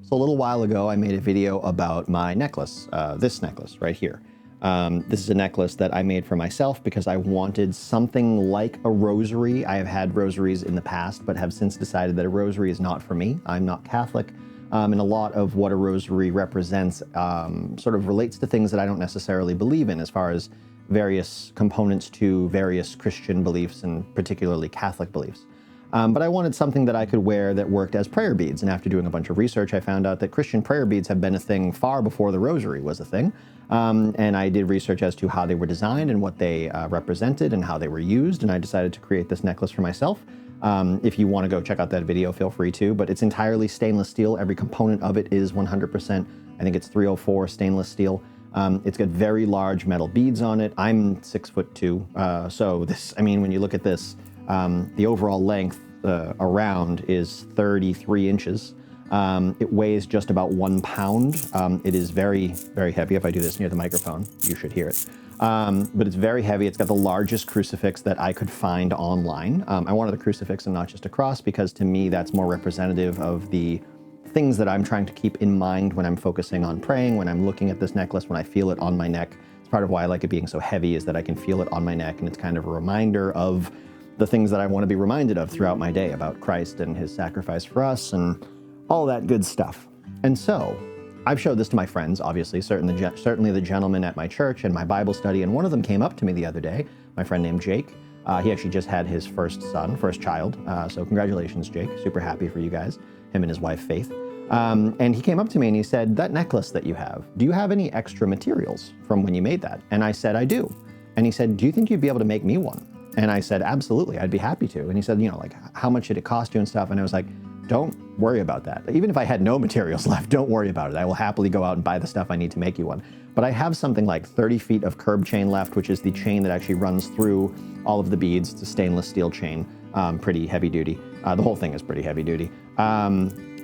So a little while ago, I made a video about my necklace, this necklace right here. This is a necklace that I made for myself because I wanted something like a rosary. I have had rosaries in the past, but have since decided that a rosary is not for me. I'm not Catholic, and a lot of what a rosary represents sort of relates to things that I don't necessarily believe in as far as various components to various Christian beliefs and particularly Catholic beliefs. But I wanted something that I could wear that worked as prayer beads. And after doing a bunch of research, I found out that Christian prayer beads have been a thing far before the rosary was a thing. And I did research as to how they were designed and what they represented and how they were used. And I decided to create this necklace for myself. If you want to go check out that video, feel free to. But it's entirely stainless steel. Every component of it is 100%. I think it's 304 stainless steel. It's got very large metal beads on it. I'm 6'2". So this, I mean, when you look at this, the overall length around is 33 inches. It weighs just about 1 pound. It is very, very heavy. If I do this near the microphone, you should hear it. But it's very heavy. It's got the largest crucifix that I could find online. I wanted a crucifix and not just a cross because to me that's more representative of the things that I'm trying to keep in mind when I'm focusing on praying, when I'm looking at this necklace, when I feel it on my neck. It's part of why I like it being so heavy is that I can feel it on my neck, and it's kind of a reminder of the things that I want to be reminded of throughout my day about Christ and his sacrifice for us and all that good stuff. And so I've showed this to my friends, obviously, certainly the gentlemen at my church and my Bible study, and one of them came up to me the other day, my friend named Jake. He actually just had his first child. So congratulations, Jake. Super happy for you guys, him and his wife, Faith. And he came up to me and he said, "That necklace that you have, do you have any extra materials from when you made that?" And I said, "I do." And he said, "Do you think you'd be able to make me one?" And I said, "Absolutely, I'd be happy to." And he said, like, how much did it cost you and stuff? And I was like, don't worry about that. Even if I had no materials left, don't worry about it. I will happily go out and buy the stuff I need to make you one. But I have something like 30 feet of curb chain left, which is the chain that actually runs through all of the beads. It's a stainless steel chain, pretty heavy duty. The whole thing is pretty heavy duty.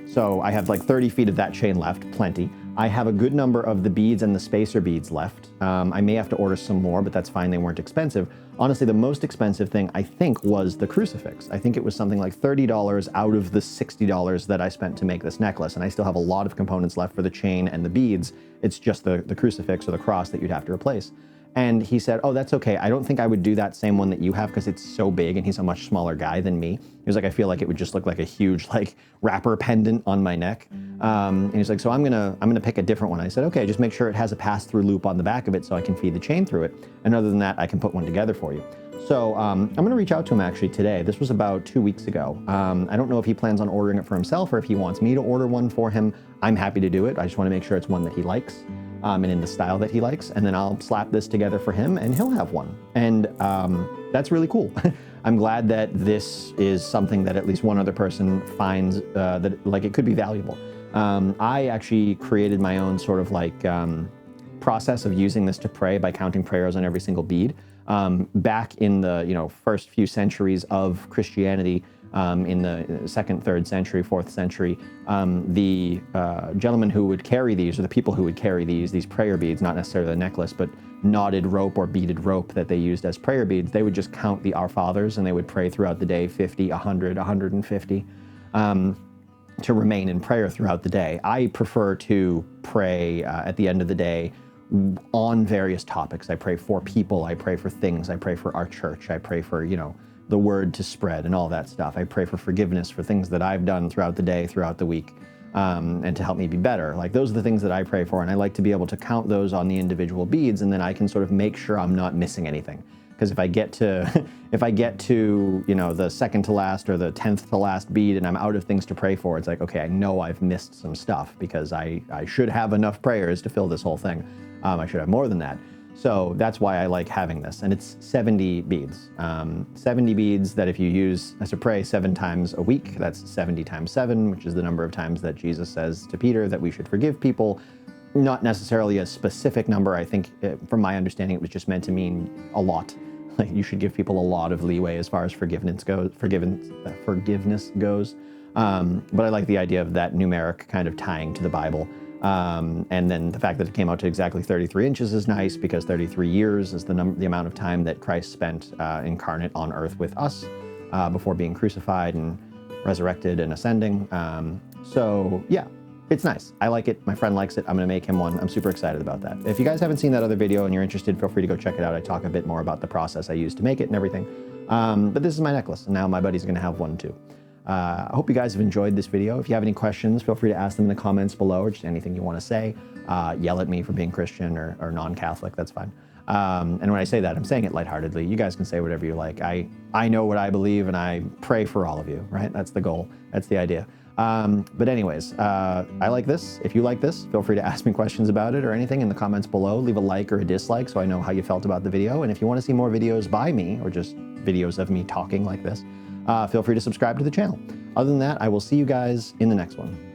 So I have like 30 feet of that chain left, plenty. I have a good number of the beads and the spacer beads left. I may have to order some more, but that's fine. They weren't expensive. Honestly, the most expensive thing I think was the crucifix. I think it was something like $30 out of the $60 that I spent to make this necklace. And I still have a lot of components left for the chain and the beads. It's just the crucifix or the cross that you'd have to replace. And he said, "Oh, that's okay. I don't think I would do that same one that you have because it's so big," and he's a much smaller guy than me. He was like, "I feel like it would just look like a huge like wrapper pendant on my neck." And he's like, "So I'm gonna pick a different one." I said, "Okay, just make sure it has a pass-through loop on the back of it so I can feed the chain through it. And other than that, I can put one together for you." So I'm gonna reach out to him actually today. This was about 2 weeks ago. I don't know if he plans on ordering it for himself or if he wants me to order one for him. I'm happy to do it. I just want to make sure it's one that he likes. And in the style that he likes, and then I'll slap this together for him and he'll have one. And that's really cool. I'm glad that this is something that at least one other person finds that like it could be valuable. I actually created my own sort of like process of using this to pray by counting prayers on every single bead. Back in the first few centuries of Christianity, in the 2nd, 3rd century, 4th century, the gentlemen who would carry these, or the people who would carry these prayer beads, not necessarily the necklace, but knotted rope or beaded rope that they used as prayer beads, they would just count the Our Fathers and they would pray throughout the day, 50, 100, 150, to remain in prayer throughout the day. I prefer to pray at the end of the day on various topics. I pray for people, I pray for things, I pray for our church, I pray for, the word to spread and all that stuff. I pray for forgiveness for things that I've done throughout the day, throughout the week, and to help me be better. Like those are the things that I pray for, and I like to be able to count those on the individual beads, and then I can sort of make sure I'm not missing anything. Because if I get to, the second to last or the 10th to last bead and I'm out of things to pray for, it's like, okay, I know I've missed some stuff because I should have enough prayers to fill this whole thing. I should have more than that. So that's why I like having this. And it's 70 beads. 70 beads that if you use as a pray 7 times a week, that's 70 times 7, which is the number of times that Jesus says to Peter that we should forgive people. Not necessarily a specific number. I think from my understanding, it was just meant to mean a lot. Like you should give people a lot of leeway as far as forgiveness goes. But I like the idea of that numeric kind of tying to the Bible. And then the fact that it came out to exactly 33 inches is nice because 33 years is the amount of time that Christ spent incarnate on earth with us before being crucified and resurrected and ascending. So yeah, it's nice. I like it. My friend likes it. I'm going to make him one. I'm super excited about that. If you guys haven't seen that other video and you're interested, feel free to go check it out. I talk a bit more about the process I used to make it and everything. But this is my necklace, and now my buddy's going to have one too. I hope you guys have enjoyed this video. If you have any questions, feel free to ask them in the comments below, or just anything you want to say. Yell at me for being Christian or non-Catholic, that's fine. And when I say that, I'm saying it lightheartedly. You guys can say whatever you like. I know what I believe, and I pray for all of you, right? That's the goal. That's the idea. But anyways, I like this. If you like this, feel free to ask me questions about it or anything in the comments below. Leave a like or a dislike so I know how you felt about the video. And if you want to see more videos by me, or just videos of me talking like this, feel free to subscribe to the channel. Other than that, I will see you guys in the next one.